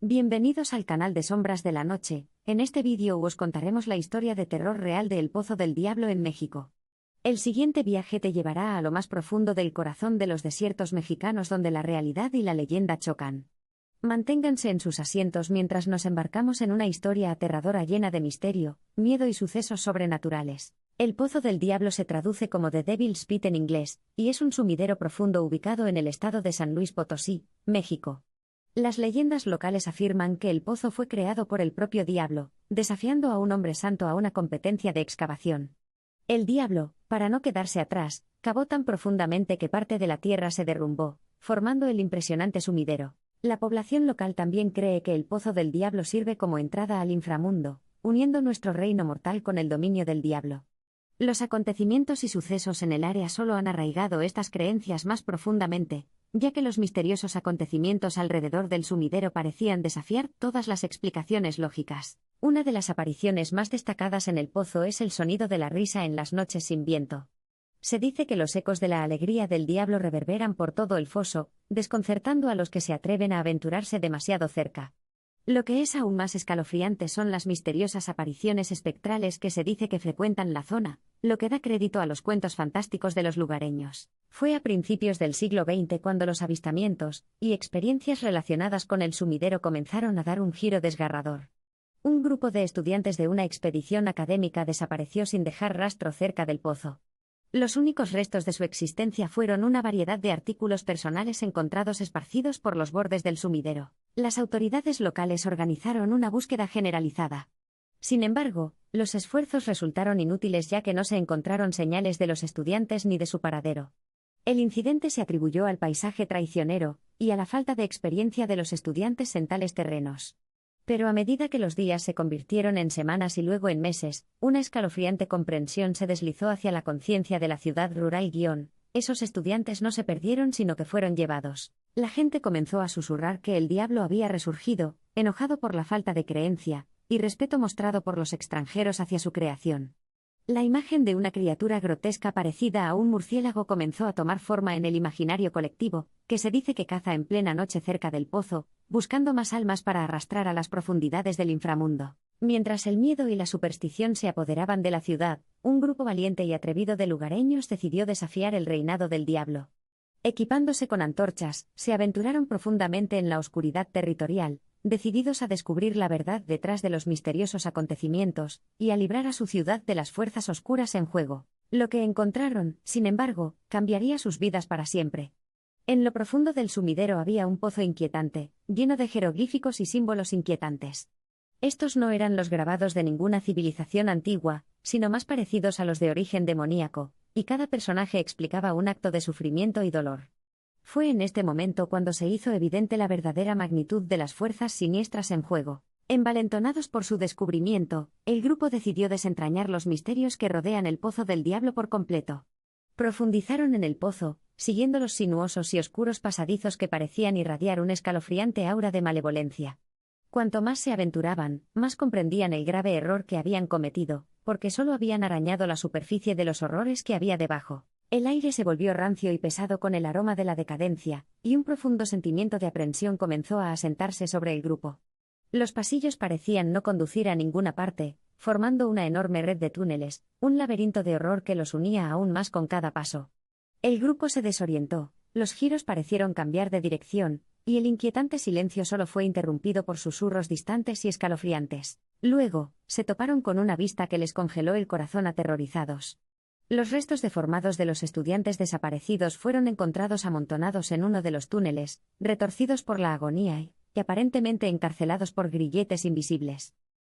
Bienvenidos al canal de Sombras de la Noche. En este vídeo os contaremos la historia de terror real de El Pozo del Diablo en México. El siguiente viaje te llevará a lo más profundo del corazón de los desiertos mexicanos donde la realidad y la leyenda chocan. Manténganse en sus asientos mientras nos embarcamos en una historia aterradora llena de misterio, miedo y sucesos sobrenaturales. El Pozo del Diablo se traduce como The Devil's Pit en inglés, y es un sumidero profundo ubicado en el estado de San Luis Potosí, México. Las leyendas locales afirman que el pozo fue creado por el propio diablo, desafiando a un hombre santo a una competencia de excavación. El diablo, para no quedarse atrás, cavó tan profundamente que parte de la tierra se derrumbó, formando el impresionante sumidero. La población local también cree que el Pozo del Diablo sirve como entrada al inframundo, uniendo nuestro reino mortal con el dominio del diablo. Los acontecimientos y sucesos en el área solo han arraigado estas creencias más profundamente, ya que los misteriosos acontecimientos alrededor del sumidero parecían desafiar todas las explicaciones lógicas. Una de las apariciones más destacadas en el pozo es el sonido de la risa en las noches sin viento. Se dice que los ecos de la alegría del diablo reverberan por todo el foso, desconcertando a los que se atreven a aventurarse demasiado cerca. Lo que es aún más escalofriante son las misteriosas apariciones espectrales que se dice que frecuentan la zona, lo que da crédito a los cuentos fantásticos de los lugareños. Fue a principios del siglo XX cuando los avistamientos y experiencias relacionadas con el sumidero comenzaron a dar un giro desgarrador. Un grupo de estudiantes de una expedición académica desapareció sin dejar rastro cerca del pozo. Los únicos restos de su existencia fueron una variedad de artículos personales encontrados esparcidos por los bordes del sumidero. Las autoridades locales organizaron una búsqueda generalizada. Sin embargo, los esfuerzos resultaron inútiles ya que no se encontraron señales de los estudiantes ni de su paradero. El incidente se atribuyó al paisaje traicionero y a la falta de experiencia de los estudiantes en tales terrenos. Pero a medida que los días se convirtieron en semanas y luego en meses, una escalofriante comprensión se deslizó hacia la conciencia de la ciudad rural. Esos estudiantes no se perdieron sino que fueron llevados. La gente comenzó a susurrar que el diablo había resurgido, enojado por la falta de creencia y respeto mostrado por los extranjeros hacia su creación. La imagen de una criatura grotesca parecida a un murciélago comenzó a tomar forma en el imaginario colectivo, que se dice que caza en plena noche cerca del pozo, buscando más almas para arrastrar a las profundidades del inframundo. Mientras el miedo y la superstición se apoderaban de la ciudad, un grupo valiente y atrevido de lugareños decidió desafiar el reinado del diablo. Equipándose con antorchas, se aventuraron profundamente en la oscuridad territorial, decididos a descubrir la verdad detrás de los misteriosos acontecimientos, y a librar a su ciudad de las fuerzas oscuras en juego. Lo que encontraron, sin embargo, cambiaría sus vidas para siempre. En lo profundo del sumidero había un pozo inquietante, lleno de jeroglíficos y símbolos inquietantes. Estos no eran los grabados de ninguna civilización antigua, sino más parecidos a los de origen demoníaco, y cada personaje explicaba un acto de sufrimiento y dolor. Fue en este momento cuando se hizo evidente la verdadera magnitud de las fuerzas siniestras en juego. Envalentonados por su descubrimiento, el grupo decidió desentrañar los misterios que rodean el Pozo del Diablo por completo. Profundizaron en el pozo, siguiendo los sinuosos y oscuros pasadizos que parecían irradiar un escalofriante aura de malevolencia. Cuanto más se aventuraban, más comprendían el grave error que habían cometido, porque solo habían arañado la superficie de los horrores que había debajo. El aire se volvió rancio y pesado con el aroma de la decadencia, y un profundo sentimiento de aprensión comenzó a asentarse sobre el grupo. Los pasillos parecían no conducir a ninguna parte, formando una enorme red de túneles, un laberinto de horror que los unía aún más con cada paso. El grupo se desorientó, los giros parecieron cambiar de dirección, y el inquietante silencio solo fue interrumpido por susurros distantes y escalofriantes. Luego, se toparon con una vista que les congeló el corazón aterrorizados. Los restos deformados de los estudiantes desaparecidos fueron encontrados amontonados en uno de los túneles, retorcidos por la agonía y aparentemente encarcelados por grilletes invisibles.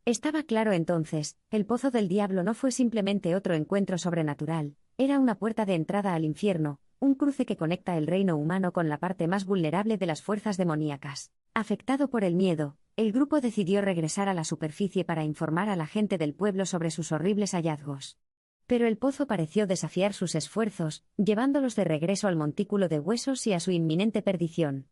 Estaba claro entonces, el Pozo del Diablo no fue simplemente otro encuentro sobrenatural, era una puerta de entrada al infierno, un cruce que conecta el reino humano con la parte más vulnerable de las fuerzas demoníacas. Afectado por el miedo, el grupo decidió regresar a la superficie para informar a la gente del pueblo sobre sus horribles hallazgos. Pero el pozo pareció desafiar sus esfuerzos, llevándolos de regreso al montículo de huesos y a su inminente perdición.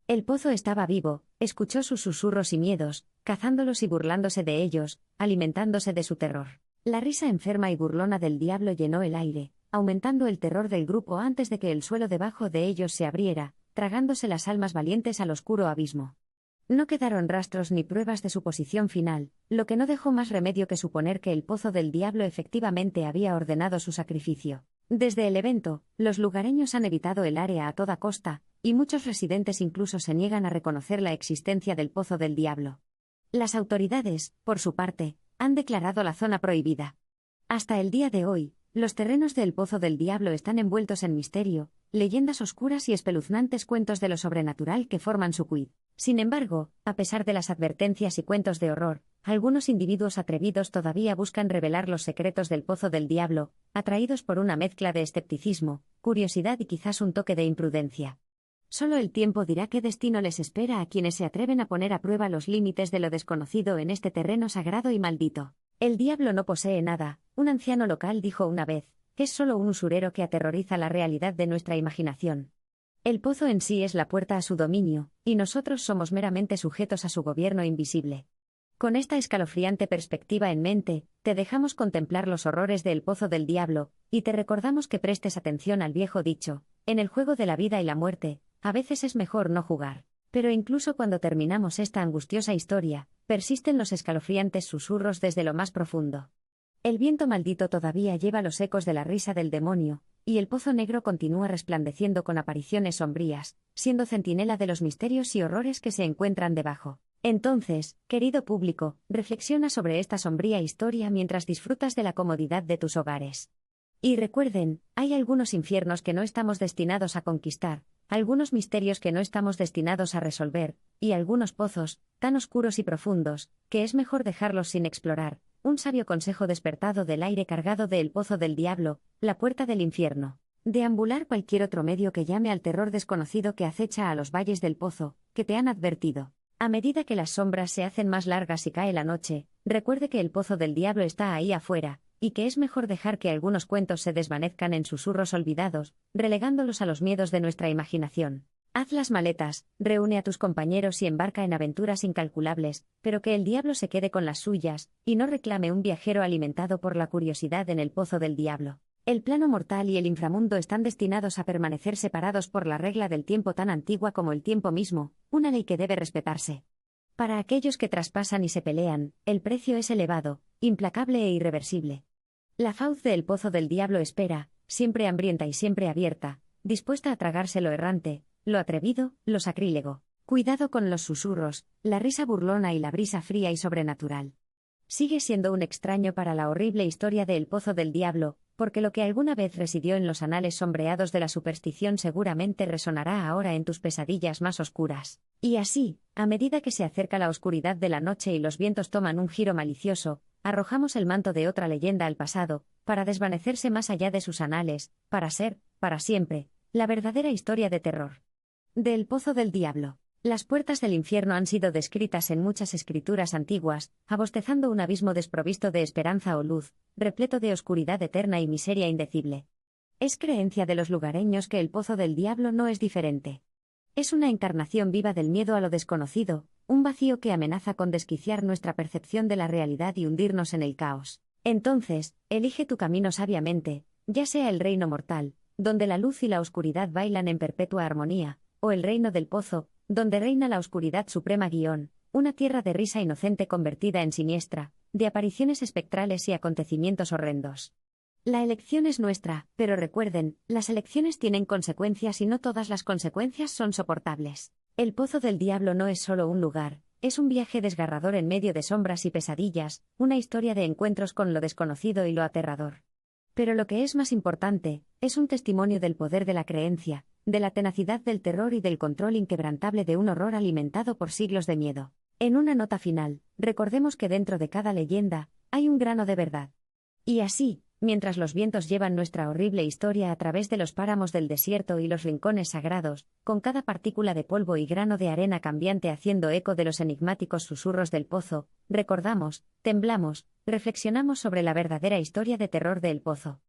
El pozo estaba vivo, escuchó sus susurros y miedos, cazándolos y burlándose de ellos, alimentándose de su terror. La risa enferma y burlona del diablo llenó el aire, aumentando el terror del grupo antes de que el suelo debajo de ellos se abriera, tragándose las almas valientes al oscuro abismo. No quedaron rastros ni pruebas de su posición final, lo que no dejó más remedio que suponer que el Pozo del Diablo efectivamente había ordenado su sacrificio. Desde el evento, los lugareños han evitado el área a toda costa, y muchos residentes incluso se niegan a reconocer la existencia del Pozo del Diablo. Las autoridades, por su parte, han declarado la zona prohibida. Hasta el día de hoy, los terrenos del Pozo del Diablo están envueltos en misterio, leyendas oscuras y espeluznantes cuentos de lo sobrenatural que forman su quid. Sin embargo, a pesar de las advertencias y cuentos de horror, algunos individuos atrevidos todavía buscan revelar los secretos del Pozo del Diablo, atraídos por una mezcla de escepticismo, curiosidad y quizás un toque de imprudencia. Solo el tiempo dirá qué destino les espera a quienes se atreven a poner a prueba los límites de lo desconocido en este terreno sagrado y maldito. El diablo no posee nada, un anciano local dijo una vez, es solo un usurero que aterroriza la realidad de nuestra imaginación. El pozo en sí es la puerta a su dominio, y nosotros somos meramente sujetos a su gobierno invisible. Con esta escalofriante perspectiva en mente, te dejamos contemplar los horrores del Pozo del Diablo, y te recordamos que prestes atención al viejo dicho, en el juego de la vida y la muerte, a veces es mejor no jugar. Pero incluso cuando terminamos esta angustiosa historia, persisten los escalofriantes susurros desde lo más profundo. El viento maldito todavía lleva los ecos de la risa del demonio, y el pozo negro continúa resplandeciendo con apariciones sombrías, siendo centinela de los misterios y horrores que se encuentran debajo. Entonces, querido público, reflexiona sobre esta sombría historia mientras disfrutas de la comodidad de tus hogares. Y recuerden, hay algunos infiernos que no estamos destinados a conquistar, algunos misterios que no estamos destinados a resolver, y algunos pozos, tan oscuros y profundos, que es mejor dejarlos sin explorar. Un sabio consejo despertado del aire cargado del Pozo del Diablo, la puerta del infierno. Deambular cualquier otro medio que llame al terror desconocido que acecha a los valles del pozo, que te han advertido. A medida que las sombras se hacen más largas y cae la noche, recuerde que el Pozo del Diablo está ahí afuera, y que es mejor dejar que algunos cuentos se desvanezcan en susurros olvidados, relegándolos a los miedos de nuestra imaginación. Haz las maletas, reúne a tus compañeros y embarca en aventuras incalculables, pero que el diablo se quede con las suyas, y no reclame un viajero alimentado por la curiosidad en el Pozo del Diablo. El plano mortal y el inframundo están destinados a permanecer separados por la regla del tiempo tan antigua como el tiempo mismo, una ley que debe respetarse. Para aquellos que traspasan y se pelean, el precio es elevado, implacable e irreversible. La faz del Pozo del Diablo espera, siempre hambrienta y siempre abierta, dispuesta a tragarse lo errante, lo atrevido, lo sacrílego. Cuidado con los susurros, la risa burlona y la brisa fría y sobrenatural. Sigue siendo un extraño para la horrible historia del Pozo del Diablo, porque lo que alguna vez residió en los anales sombreados de la superstición seguramente resonará ahora en tus pesadillas más oscuras. Y así, a medida que se acerca la oscuridad de la noche y los vientos toman un giro malicioso, arrojamos el manto de otra leyenda al pasado, para desvanecerse más allá de sus anales, para ser, para siempre, la verdadera historia de terror. Del Pozo del Diablo. Las puertas del infierno han sido descritas en muchas escrituras antiguas, abostezando un abismo desprovisto de esperanza o luz, repleto de oscuridad eterna y miseria indecible. Es creencia de los lugareños que el Pozo del Diablo no es diferente. Es una encarnación viva del miedo a lo desconocido, un vacío que amenaza con desquiciar nuestra percepción de la realidad y hundirnos en el caos. Entonces, elige tu camino sabiamente, ya sea el reino mortal, donde la luz y la oscuridad bailan en perpetua armonía, o el reino del pozo, donde reina la oscuridad suprema una tierra de risa inocente convertida en siniestra, de apariciones espectrales y acontecimientos horrendos. La elección es nuestra, pero recuerden, las elecciones tienen consecuencias y no todas las consecuencias son soportables. El Pozo del Diablo no es solo un lugar, es un viaje desgarrador en medio de sombras y pesadillas, una historia de encuentros con lo desconocido y lo aterrador. Pero lo que es más importante, es un testimonio del poder de la creencia, de la tenacidad del terror y del control inquebrantable de un horror alimentado por siglos de miedo. En una nota final, recordemos que dentro de cada leyenda, hay un grano de verdad. Y así, mientras los vientos llevan nuestra horrible historia a través de los páramos del desierto y los rincones sagrados, con cada partícula de polvo y grano de arena cambiante haciendo eco de los enigmáticos susurros del pozo, recordamos, temblamos, reflexionamos sobre la verdadera historia de terror del Pozo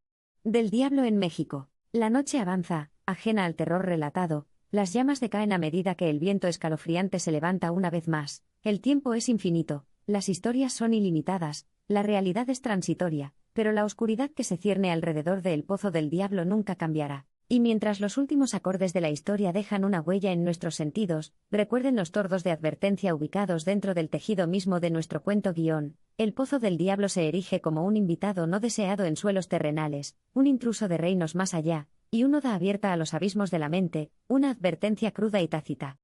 del Diablo en México. La noche avanza, ajena al terror relatado, las llamas decaen a medida que el viento escalofriante se levanta una vez más, el tiempo es infinito, las historias son ilimitadas, la realidad es transitoria, pero la oscuridad que se cierne alrededor del Pozo del Diablo nunca cambiará. Y mientras los últimos acordes de la historia dejan una huella en nuestros sentidos, recuerden los tordos de advertencia ubicados dentro del tejido mismo de nuestro cuento guión. El Pozo del Diablo se erige como un invitado no deseado en suelos terrenales, un intruso de reinos más allá, y una oda abierta a los abismos de la mente, una advertencia cruda y tácita.